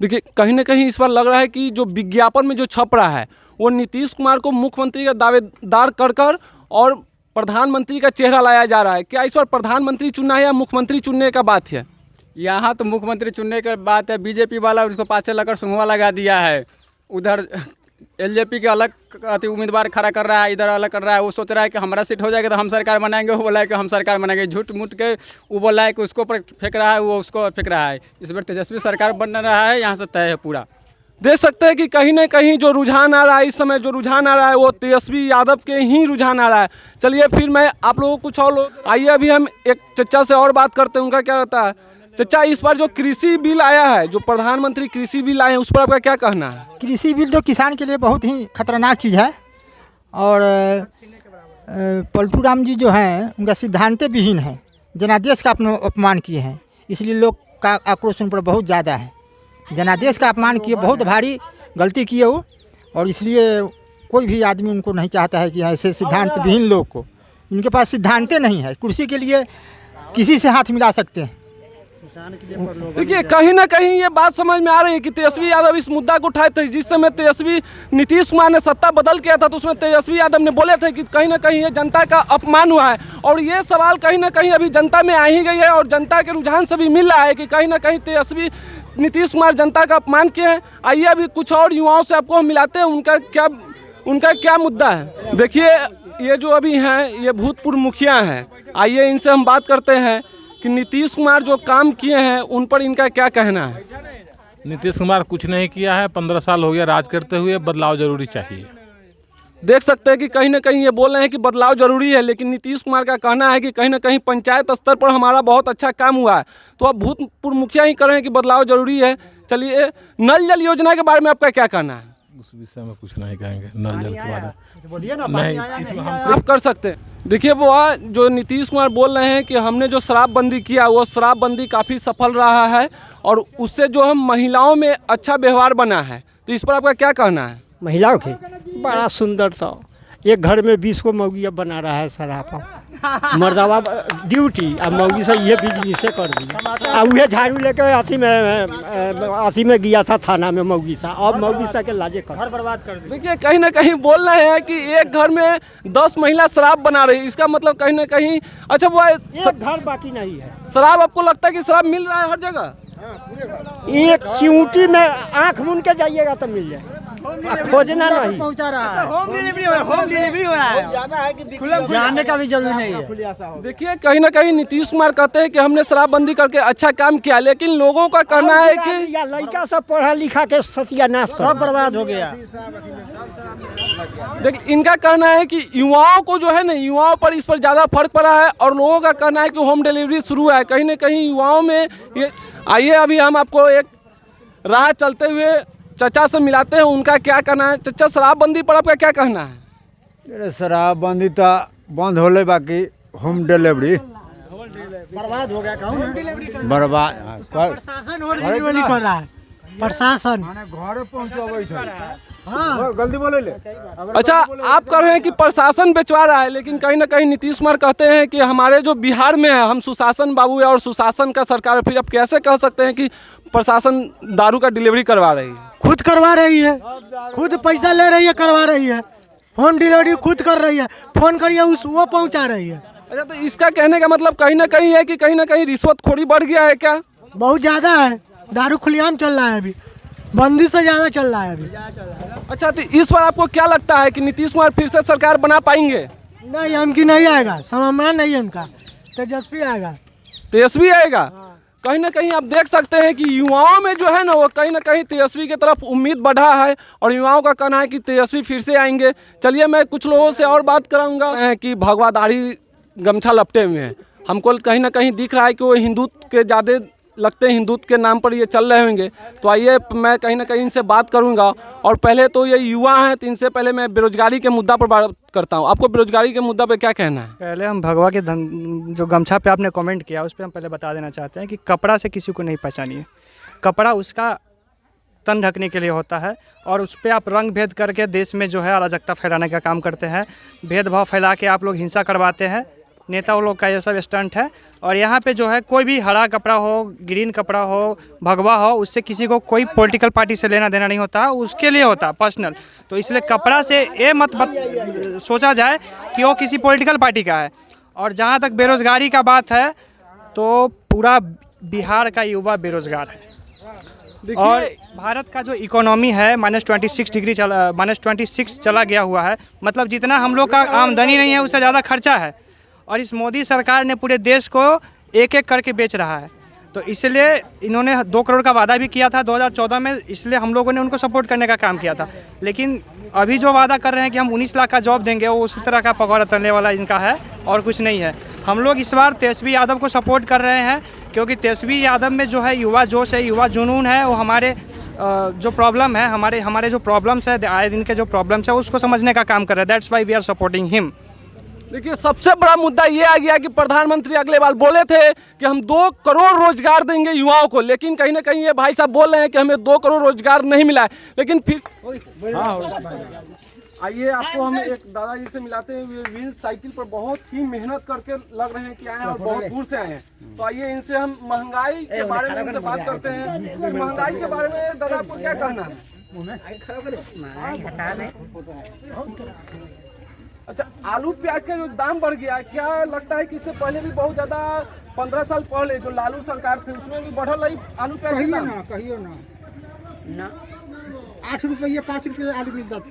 देखिए कहीं ना कहीं इस बार लग रहा है कि जो विज्ञापन में जो छप रहा है वो नीतीश कुमार को मुख्यमंत्री का दावेदार कर और प्रधानमंत्री का चेहरा लाया जा रहा है। क्या इस बार प्रधानमंत्री चुनना है या मुख्यमंत्री चुनने का बात है? यहाँ तो मुख्यमंत्री चुनने की बात है। बीजेपी वाला उसको पाछे लगकर सुंघवा लगा दिया है। उधर एलजेपी के अलग उम्मीदवार खड़ा कर रहा है, इधर अलग कर रहा है। वो सोच रहा है कि हमारा सीट हो जाएगा तो हम सरकार बनाएंगे, वो बोला है कि हम सरकार बनाएंगे। झूठ मूठ के वो बोला है कि उसको पर फेंक रहा है, वो उसको फेंक रहा है। इस बार तेजस्वी सरकार बन रहा है, यहाँ से तय है पूरा। देख सकते हैं कि कहीं ना कहीं जो रुझान आ रहा है, इस समय जो रुझान आ रहा है वो तेजस्वी यादव के ही रुझान आ रहा है। चलिए फिर मैं आप लोगों को कुछ और लोग आइए अभी हम एक चच्चा से और बात करते हैं, उनका क्या रहता है। चच्चा, इस बार जो कृषि बिल आया है, जो प्रधानमंत्री कृषि बिल आए हैं, उस पर आपका क्या कहना है? कृषि बिल तो किसान के लिए बहुत ही खतरनाक चीज़ है और पलटू राम जी जो हैं उनका सिद्धांत विहीन है, जनादेश का अपमान किए हैं, इसलिए लोग का आक्रोश उन पर बहुत ज़्यादा है। जनादेश का अपमान किए, बहुत भारी गलती किए वो, और इसलिए कोई भी आदमी उनको नहीं चाहता है कि ऐसे सिद्धांत विहीन लोग को, इनके पास सिद्धांत नहीं है, कुर्सी के लिए किसी से हाथ मिला सकते हैं। देखिए कहीं ना कहीं ये बात समझ में आ रही है कि तेजस्वी यादव इस मुद्दा को उठाए थे। जिस समय नीतीश कुमार ने सत्ता बदल किया था तो उसमें तेजस्वी यादव ने बोले थे कि कहीं ना कहीं ये जनता का अपमान हुआ है, और ये सवाल कहीं ना कहीं अभी जनता में आ ही गई है और जनता के रुझान से भी मिल रहा है कि कहीं ना कहीं तेजस्वी नीतीश कुमार जनता का अपमान किए हैं। आइए अभी कुछ और युवाओं से आपको हम मिलाते हैं, उनका क्या मुद्दा है। देखिए ये जो अभी हैं ये भूतपूर्व मुखिया हैं, आइए इनसे हम बात करते हैं कि नीतीश कुमार जो काम किए हैं उन पर इनका क्या कहना है। नीतीश कुमार कुछ नहीं किया है, 15 साल हो गया राज करते हुए। बदलाव जरूरी चाहिए। देख सकते हैं कि कहीं ना कहीं ये बोल रहे हैं कि बदलाव जरूरी है, लेकिन नीतीश कुमार का कहना है कि कहीं ना कहीं पंचायत स्तर पर हमारा बहुत अच्छा काम हुआ है। तो अब भूतपूर्व मुखिया ही कर रहे हैं कि बदलाव जरूरी है। चलिए नल जल योजना के बारे में आपका क्या कहना है? उस विषय में कुछ नहीं कहेंगे। नल जल के बारे में नहीं, आप कर सकते हैं। देखिए वो जो नीतीश कुमार बोल रहे हैं कि हमने जो शराबबंदी किया वो शराबबंदी काफ़ी सफल रहा है और उससे जो हम महिलाओं में अच्छा व्यवहार बना है, तो इस पर आपका क्या कहना है? महिलाओं के बड़ा सुंदर था। एक घर में 20 को मौगिया बना रहा है शराब, मर्दावा ड्यूटी, अब मौगी से ये बिजनेस से कर दी। अब वह झाड़ू लेकर अथी में गया था थाना में मौगी सा, अब मौगी सा के लाजे कर बर्बाद कर दी। देखिए कहीं ना कहीं बोल रहे हैं कि एक घर में 10 महिला शराब बना रही है, इसका मतलब कहीं ना कहीं अच्छा वो घर बाकी नहीं है। शराब आपको लगता है कि शराब मिल रहा है हर जगह? एक चिऊटी में आँख मूंद के जाइएगा तो मिल जाए, खोजना नहीं। पहुंचा रहा है, होम डिलीवरी हो रहा है, जाने का भी जरूरी नहीं है। देखिए कहीं ना कहीं नीतीश कुमार कहते हैं कि हमने शराबबंदी करके अच्छा काम किया, लेकिन लोगों का कहना है कि लड़का सब पढ़ा लिखा के सत्यानाश सब बर्बाद हो गया। देखिए इनका कहना है कि युवाओं को जो है ना, युवाओं पर इस पर ज़्यादा फर्क पड़ा है और लोगों का कहना है कि होम डिलीवरी शुरू है। कहीं ना कहीं युवाओं में ये आइए अभी हम आपको एक राह चलते हुए चचा से मिलाते हैं, उनका क्या कहना है। चचा शराबबंदी पर आपका क्या कहना है? शराबबंदी तो बंद होले, बाकी होम डिलीवरी बर्बाद हो गया। बर्बाद प्रशासन होम डिलीवरी कर रहा है, प्रशासन घर पहुँचावे। हाँ गलती बोले ले। अच्छा आप कह रहे हैं कि प्रशासन बेचवा रहा है, लेकिन कहीं ना कहीं नीतीश कुमार कहते हैं कि हमारे जो बिहार में है हम सुशासन बाबू है और सुशासन का सरकार है। फिर आप कैसे कह सकते हैं कि प्रशासन दारू का डिलीवरी करवा रही है? खुद करवा रही है, खुद पैसा ले रही है, करवा रही है, होम डिलीवरी खुद कर रही है, फोन करिए वो पहुंचा रही है। अच्छा तो इसका कहने का मतलब कहीं ना कहीं है कि कहीं ना कहीं रिश्वतखोरी बढ़ गया है क्या? बहुत ज़्यादा है, दारू खुलेआम चल रहा है, अभी बंदी से ज़्यादा चल रहा है अभी। अच्छा तो इस बार आपको क्या लगता है कि नीतीश कुमार फिर से सरकार बना पाएंगे? नहीं, हमकी नहीं आएगा, समाधान नहीं है उनका, तेजस्वी आएगा। तेजस्वी आएगा? कहीं ना कहीं आप देख सकते हैं कि युवाओं में जो है ना वो कहीं ना कहीं तेजस्वी की तरफ उम्मीद बढ़ा है और युवाओं का कहना है कि तेजस्वी फिर से आएंगे। चलिए मैं कुछ लोगों से और बात कराऊंगा कि भगवादारी गमछा लपटे हुए हैं, हमको कहीं ना कहीं दिख रहा है कि वो हिंदुत्व के ज़्यादा लगते हैं, हिंदुत्व के नाम पर ये चल रहे होंगे। तो आइए मैं कहीं ना कहीं इनसे बात करूंगा। और पहले तो ये युवा हैं, तो इनसे पहले मैं बेरोजगारी के मुद्दा पर बात करता हूं। आपको बेरोजगारी के मुद्दा पर क्या कहना है? पहले हम भगवा के जो गमछा पे आपने कमेंट किया उस पर हम पहले बता देना चाहते हैं कि कपड़ा से किसी को नहीं पहचानिए। कपड़ा उसका तन ढकने के लिए होता है और उस पर आप रंग भेद करके देश में जो है अराजकता फैलाने का काम करते हैं। भेदभाव फैला के आप लोग हिंसा करवाते हैं नेता लोग का ये सब स्टंट है। और यहाँ पे जो है कोई भी हरा कपड़ा हो, ग्रीन कपड़ा हो, भगवा हो, उससे किसी को कोई पॉलिटिकल पार्टी से लेना देना नहीं होता, उसके लिए होता पर्सनल। तो इसलिए कपड़ा से ये मत सोचा जाए कि वो किसी पॉलिटिकल पार्टी का है। और जहाँ तक बेरोज़गारी का बात है तो पूरा बिहार का युवा बेरोज़गार है। और भारत का जो इकोनॉमी है -26 चला गया हुआ है। मतलब जितना हम लोग का आमदनी नहीं है उससे ज़्यादा खर्चा है। और इस मोदी सरकार ने पूरे देश को एक एक करके बेच रहा है। तो इसलिए इन्होंने 2 करोड़ का वादा भी किया था 2014 में, इसलिए हम लोगों ने उनको सपोर्ट करने का काम किया था। लेकिन अभी जो वादा कर रहे हैं कि हम 19 लाख का जॉब देंगे, वो उसी तरह का पकौड़ा तलने वाला इनका है और कुछ नहीं है। हम लोग इस बार तेजस्वी यादव को सपोर्ट कर रहे हैं क्योंकि तेजस्वी यादव में जो है युवा जोश है, युवा जुनून है। वो हमारे जो प्रॉब्लम है, हमारे जो प्रॉब्लम्स है, आए दिन के जो प्रॉब्लम्स है, उसको समझने का काम कर रहे हैं। That's why we are supporting him. देखिए, सबसे बड़ा मुद्दा ये आ गया कि प्रधानमंत्री अगले बार बोले थे कि हम 2 करोड़ रोजगार देंगे युवाओं को, लेकिन कहीं ना कहीं ये भाई साहब बोल रहे हैं कि हमें 2 करोड़ रोजगार नहीं मिला है। लेकिन फिर आइए आपको हम एक दादाजी से मिलाते हैं। व्हील साइकिल पर बहुत ही मेहनत करके लग रहे हैं कि आए हैं और बहुत दूर से आए हैं। तो आइए इनसे हम महंगाई के बारे में इनसे बात करते हैं। तो महंगाई के बारे में दादा आपको क्या कहना है? अच्छा, आलू प्याज का जो दाम बढ़ गया है, क्या लगता है कि इससे पहले भी बहुत ज्यादा 15 साल पहले जो लालू सरकार थे उसमें भी बढ़ल रही आलू प्याज का दाम? कहियो ना 8 रुपये 5 रुपये आलू मिलता था।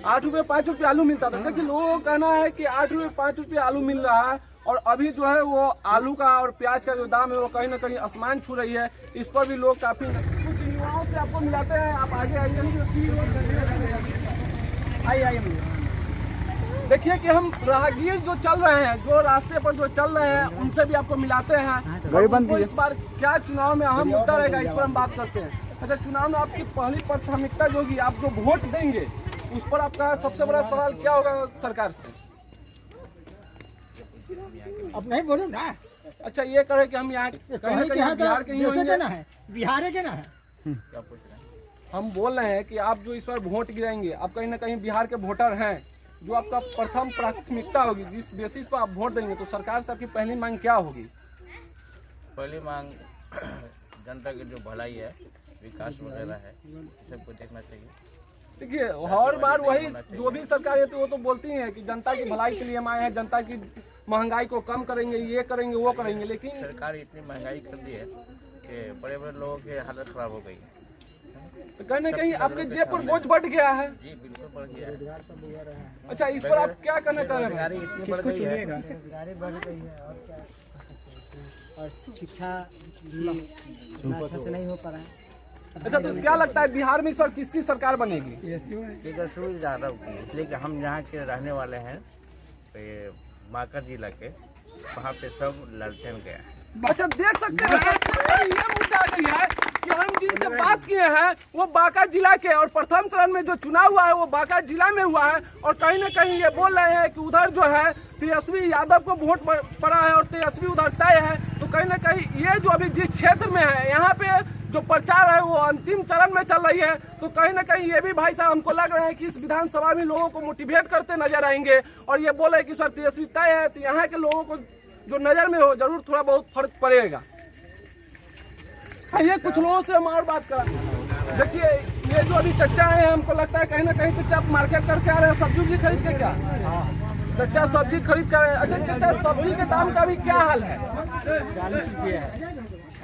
8 रुपये 5 रुपये आलू मिलता था। देखिए, लोगों का कहना है कि 8 रुपये 5 रुपये आलू मिल रहा है और अभी जो है वो आलू का और प्याज का जो दाम है वो कहीं ना कहीं आसमान छू रही है। इस पर भी लोग काफी कुछ युवाओं से आपको मिलाते हैं। आप आगे आइए। देखिए कि हम राहगीर जो चल रहे हैं, जो रास्ते पर जो चल रहे हैं, उनसे भी आपको मिलाते हैं। उनको इस बार क्या चुनाव में अहम मुद्दा रहेगा, इस पर हम बात करते हैं। अच्छा, चुनाव में आपकी पहली प्राथमिकता जो होगी, आप जो वोट देंगे उस पर आपका सबसे बड़ा सवाल क्या होगा सरकार से? अब नहीं बोलो ना। अच्छा, ये करें कि हम यहाँ कहीं बिहार के ही होंगे ना है, बिहार के ना है। हम बोल रहे हैं कि आप जो इस बार वोट गिराएंगे, आप कहीं ना कहीं बिहार के वोटर हैं। जो आपका प्रथम प्राथमिकता होगी, जिस बेसिस पर आप वोट देंगे, तो सरकार से आपकी पहली मांग क्या होगी? पहली मांग जनता की जो भलाई है, विकास वगैरह है, सबको देखना चाहिए। देखिए, हर बार वही जो भी सरकार है तो वो तो बोलती है कि जनता की भलाई के लिए हम आए हैं, जनता की महंगाई को कम करेंगे, ये करेंगे, वो करेंगे। लेकिन सरकार इतनी महंगाई कर दी है कि बड़े बड़े लोगों की हालत खराब हो गई है। तो कहीं ना कहीं आपके जेब पर बोझ बढ़ गया है। जी बिल्कुल बढ़ गया है। अच्छा, इस पर आप क्या करना चाह रहे हैं? इतनी बढ़ गई है। और शिक्षा भी अच्छा से नहीं हो पा रहा है। अच्छा, तो क्या लगता है बिहार में इस बार किसकी सरकार बनेगी? तेजस्वी यादव की, इसलिए कि हम यहाँ के रहने वाले हैं, तो ये बांका जिला के, वहाँ पे सब ललटेन गया है। अच्छा, देख सकते हैं ये मुद्दा आ गया है कि हम जिनसे बात किए हैं वो बांका जिला के, और प्रथम चरण में जो चुनाव हुआ है वो बांका जिला में हुआ है। और कहीं ना कहीं ये बोल रहे हैं कि उधर जो है तेजस्वी यादव को वोट पड़ा है और तेजस्वी उधर तय है। तो कहीं ना कहीं ये जो अभी जिस क्षेत्र में है, यहाँ पे जो प्रचार है वो अंतिम चरण में चल रही है। तो कहीं ना कहीं ये भी भाई साहब हमको लग रहा है कि इस विधानसभा में लोगों को मोटिवेट करते नजर आएंगे। और ये बोले कि सर तेजस्वी तय है, तो यहाँ के लोगों को जो नजर में हो जरूर थोड़ा बहुत फर्क पड़ेगा। आइए कुछ लोगों से हम और बात करा। देखिए, ये जो अभी चच्चा है, हमको लगता है कहीं ना कहीं चच्चा आप मार्केट करके आ रहे हैं, सब्जी खरीद के। क्या चच्चा सब्जी खरीद कर? अच्छा चच्चा, सब्जी के दाम का भी क्या हाल है?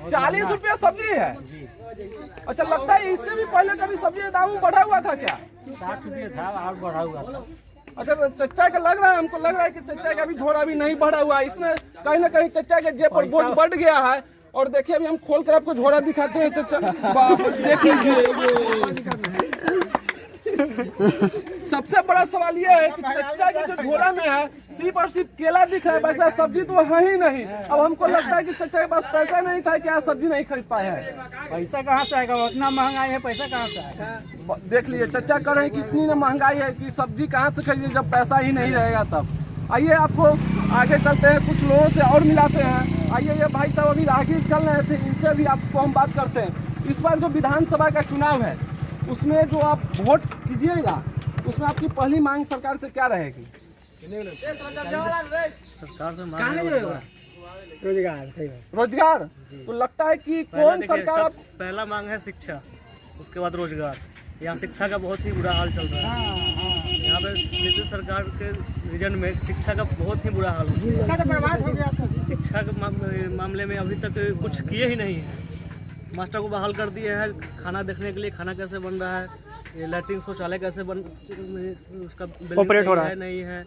40 रुपये सब्जी है। अच्छा, लगता है इससे भी पहले कभी सब्जी का दाम बढ़ा हुआ था क्या? 60 रुपये था और बढ़ा हुआ था। अच्छा, तो चच्चा का लग रहा है, हमको लग रहा है कि चच्चा का भी थोड़ा भी नहीं बढ़ा हुआ है। इसमें कहीं ना कहीं चच्चा के जेब पर बोझ बढ़ गया है। और देखिए, अभी हम खोल कर आपको झोरा दिखाते हैं। चच्चा देख लीजिए। सबसे बड़ा सवाल ये है कि चच्चा की जो झोला में है सिर्फ और सिर्फ केला दिख रहा है, बाकी सब्जी तो है ही नहीं। अब हमको लगता है कि चच्चा के पास पैसा नहीं था कि आज सब्जी नहीं खरीद पाए हैं। पैसा कहाँ से आएगा? उतना महंगाई है, पैसा कहाँ से आएगा? देख लीजिए, चच्चा कह रहे हैं कि इतनी ना महंगाई है कि सब्जी कहाँ से खरीदे जब पैसा ही नहीं रहेगा तब। आइए आपको आगे चलते हैं, कुछ लोगों से और मिलाते हैं। आइए, ये भाई साहब अभी राहगीर चल रहे थे, इनसे भी आपको हम बात करते हैं। इस बार जो विधानसभा का चुनाव है उसमें जो आप वोट कीजिएगा, उसमें आपकी पहली मांग सरकार से क्या रहेगी? रोजगार सही बात। रोजगार तो लगता है कि कौन सरकार पहला मांग है शिक्षा, उसके बाद रोजगार। यहाँ शिक्षा का बहुत ही बुरा हाल चल रहा है। यहाँ पे नीतीश सरकार के रीजन में शिक्षा का बहुत ही बुरा हाल है। शिक्षा तो बर्बाद हो गया था। शिक्षा के मामले में अभी तक कुछ किए ही नहीं है। मास्टर को बहाल कर दिए हैं खाना देखने के लिए, खाना कैसे बन रहा है, ये लैट्रिन शौचालय कैसे बन उसका ऑपरेट हो रहा है नहीं है।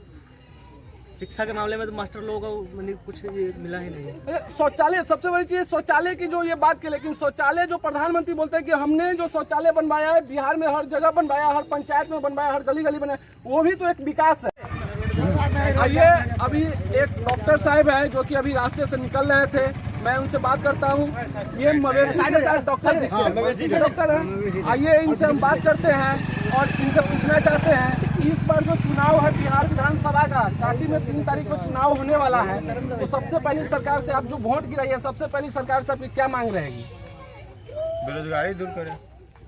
शिक्षा के मामले में तो मास्टर लोगों को कुछ मिला ही नहीं है। शौचालय सबसे बड़ी चीज शौचालय की जो ये बात की, लेकिन शौचालय जो प्रधानमंत्री बोलते हैं कि हमने जो शौचालय बनवाया है बिहार में हर जगह बनवाया, हर पंचायत में बनवाया, हर गली गली बनाया, वो भी तो एक विकास है। आइए अभी एक डॉक्टर साहब है जो कि अभी रास्ते से निकल रहे थे, मैं उनसे बात करता हूँ। ये मवेशी के साथ डॉक्टर है, आइए इनसे हम बात करते हैं और इनसे पूछना चाहते हैं इस बार जो चुनाव है बिहार विधानसभा का, काटी में 3 तारीख को चुनाव होने वाला है, तो सबसे पहली सरकार से आप जो वोट गिराई है, सबसे पहली सरकार से आपकी क्या मांग रहेगी? बेरोजगारी दूर करें।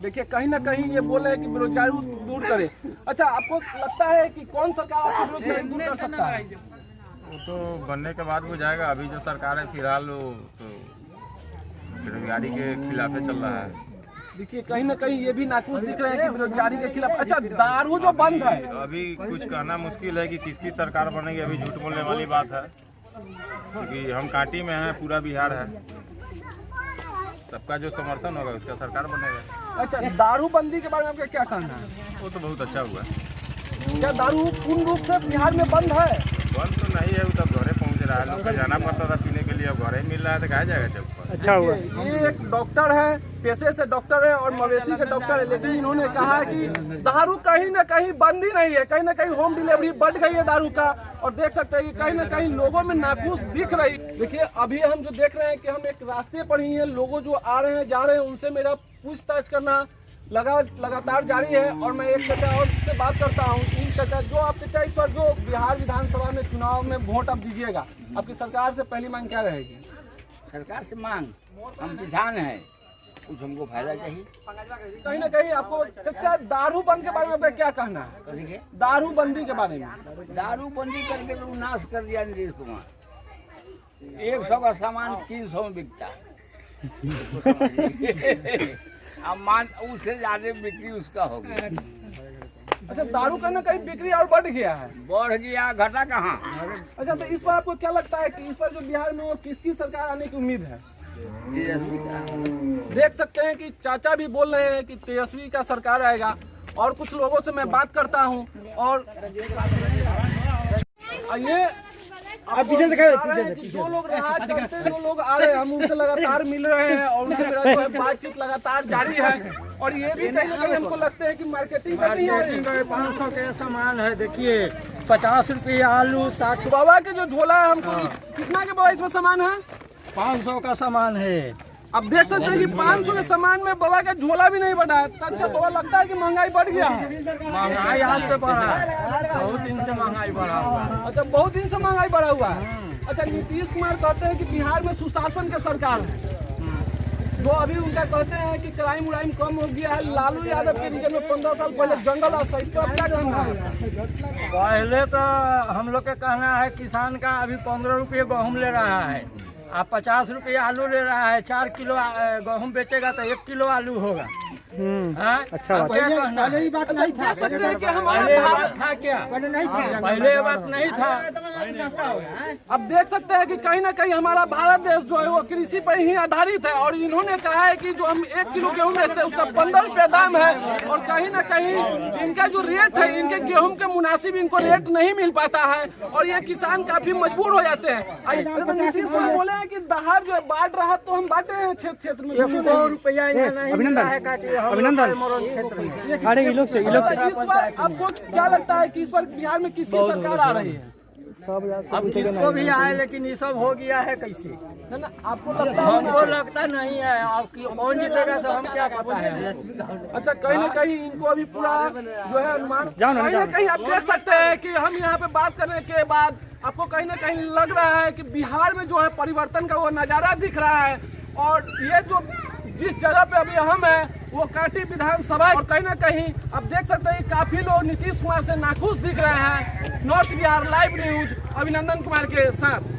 देखिए कहीं ना कहीं ये बोल रहे हैं कि बेरोजगारी दूर करे। अच्छा, आपको लगता है कि कौन सरकार आपको बेरोजगारी दूर कर सकता है? वो तो बनने के बाद हो जाएगा। अभी जो सरकार है फिलहाल वो तो बेरोजगारी के खिलाफ चल रहा है। देखिए कहीं ना कहीं ये भी नाखुश दिख रहे हैं कि बेरोजगारी के खिलाफ। अच्छा, दारू जो बंद है, अभी कुछ कहना मुश्किल है कि किसकी सरकार बनेगी, अभी झूठ बोलने वाली बात है, क्योंकि हम कांटी में हैं, पूरा बिहार है, सबका जो समर्थन होगा उसका सरकार बनेगा। अच्छा, दारू बंदी के बारे में आपका क्या कहना है? वो तो बहुत अच्छा हुआ। क्या दारू पूर्ण रूप से बिहार में बंद है? बंद तो नहीं है, वो तब घरे पहुँच रहा है, लोग का जाना पड़ता था पीने के लिए, अब घरे मिल रहा है तो कहा जाएगा चौक पर। अच्छा हुआ। ये एक डॉक्टर है, पेशे से डॉक्टर है और मवेशी के डॉक्टर है, लेकिन इन्होंने कहा कि दारू कहीं ना कहीं बंद ही नहीं है, कहीं ना कहीं होम डिलीवरी बढ़ गई है दारू का, और देख सकते हैं कि कहीं ना कहीं लोगों में नाखुश दिख रही। देखिए अभी हम जो देख रहे हैं कि हम एक रास्ते पर ही हैं, लोगों जो आ रहे हैं जा रहे हैं उनसे मेरा पूछताछ करना लगातार जारी है। और मैं एक चाचा और से बात करता हूँ। इन चाचा, जो आप चाचा इस बार जो बिहार विधानसभा में चुनाव में वोट आप दीजिएगा, आपकी सरकार से पहली मांग क्या रहेगी? सरकार से मांग, हम किसान हैं, कुछ हमको फायदा चाहिए। कहीं ना कहीं आपको चाचा दारू बंद के बारे में आपका क्या कहना है? देखिए, दारू बंदी के बारे में। दारू बंदी करके तो नाश कर दिया नीतीश कुमार। 100 का सामान 300 में बिकता है। अब मान उससे ज्यादा बिक्री उसका हो गया। अच्छा, दारू का ना कहीं बिक्री और बढ़ गया है? बढ़ गया, घटा कहाँ। अच्छा, तो इस पर आपको क्या लगता है कि इस पर जो बिहार में वो किसकी सरकार आने की उम्मीद है? तेजस्वी का। देख सकते हैं कि चाचा भी बोल रहे हैं कि तेजस्वी का सरकार आएगा। और कुछ लोगों से मैं बात करता हूं और ये जो लोग राह चलते जो लोग आ रहे हैं, हम उनसे लगातार मिल रहे हैं और उनसे मेरा जो है बातचीत लगातार जारी है। और ये भी कहीं ना कहीं हमको लगता है कि मार्केटिंग करनी है। 500 के सामान है, देखिए 50 रुपये आलू, 60। बाबा के जो झोला है हमको कितना के बाबा इसमें सामान है? 500 का सामान है। अब देख सकते हैं कि 500 के सामान में बाबा का झोला भी नहीं बढ़ा है। तो अच्छा बाबा, लगता है कि महंगाई बढ़ गया है? महंगाई हाथ से बढ़ा है, बहुत दिन से महंगाई बढ़ा हुआ है। अच्छा, बहुत दिन से महंगाई बढ़ा हुआ है। अच्छा, नीतीश कुमार कहते हैं कि बिहार में सुशासन की सरकार है, तो अभी उनका कहते हैं कि क्राइम व्राइम कम हो गया है। लालू यादव के रीजन में 15 साल पहले जंगल था, इस पर क्या कहना है? पहले तो हम लोग का कहना है किसान का अभी 15 रुपये गेहूँ ले रहा है, आप 50 रुपये आलू ले रहा है। 4 किलो गेहूँ बेचेगा तो 1 किलो आलू होगा। अच्छा बात पहले ही बात नहीं था। सकते हैं कि हमारा पहले भारत बात था क्या? पहले नहीं था। पहले ये बात नहीं था। अब देख सकते हैं कि कहीं ना कहीं हमारा भारत देश जो है वो कृषि पर ही आधारित है। और इन्होंने कहा है कि जो हम 1 किलो गेहूँ बेचते हैं उसका 15 रुपये दाम है। और कहीं ना कहीं इनका जो रेट है, इनके गेहूँ के मुनासिब इनको रेट नहीं मिल पाता है और ये किसान काफी मजबूर हो जाते हैं। नीतीश कुमार बोले हैं कि दहाड़ जो बांट रहा तो हम बांटे हैं क्षेत्र में। 100 रुपया अभिनंदन। अरे ये लोग से इस बार आपको क्या लगता है कि इस बार बिहार में किसकी सरकार आ रही है? अब किसको भी आए, लेकिन ये सब हो गया है कैसे? है ना, आपको लगता है? हमको लगता नहीं है। अब कौन जीतेगा तो हम क्या पता है। अच्छा, कहीं ना कहीं इनको अभी पूरा जो है अनुमान, कहीं ना कहीं आप देख सकते हैं कि हम यहाँ पे बात करने के बाद आपको कहीं ना कहीं लग रहा है कि बिहार में जो है परिवर्तन का वो नज़ारा दिख रहा है। और ये जो जिस जगह पे अभी हम हैं वो काटी विधानसभा। और कहीं ना कहीं अब देख सकते हैं काफी लोग नीतीश कुमार से नाखुश दिख रहे हैं। नॉर्थ बिहार लाइव न्यूज अभिनंदन कुमार के साथ।